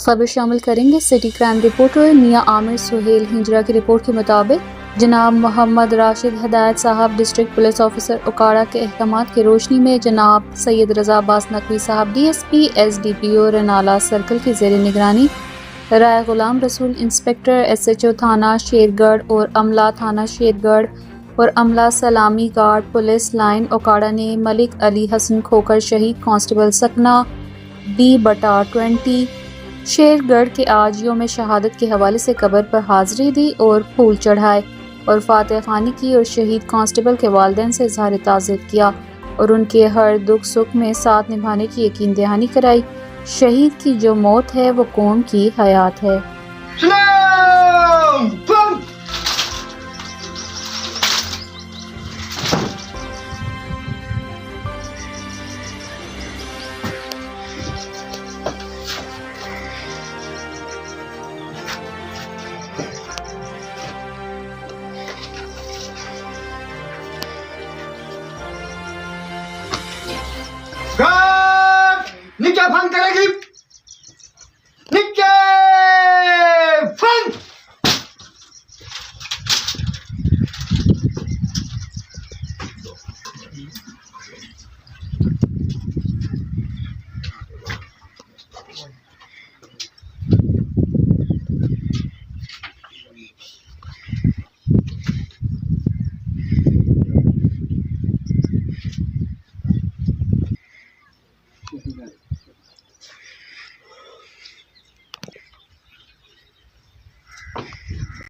खबर शामिल करेंगे। सिटी क्राइम रिपोर्टर मियां आमिर सुहेल हिंजरा की रिपोर्ट के मुताबिक जनाब मोहम्मद राशिद हदायत साहब डिस्ट्रिक्ट पुलिस ऑफिसर उकाड़ा के अहकामात की रोशनी में जनाब सैयद रजा अब्बास नकवी साहब DSP SDPO रनाला सर्कल की ज़ेर निगरानी राय गुलाम रसूल इंस्पेक्टर SHO थाना शेरगढ़ और अमला थाना शेरगढ़ और अमला सलामी गार्ड पुलिस लाइन उकाड़ा ने मलिक अली हसन खोकर शहीद कांस्टेबल सकना D/20 शेरगढ़ के आजियों में शहादत के हवाले से कब्र पर हाजिरी दी और फूल चढ़ाए और फातिहा खानी की और शहीद कांस्टेबल के वालिदैन से इज़हार ताज़ियत किया और उनके हर दुख सुख में साथ निभाने की यकीन दहानी कराई। शहीद की जो मौत है वो कौम की हयात है।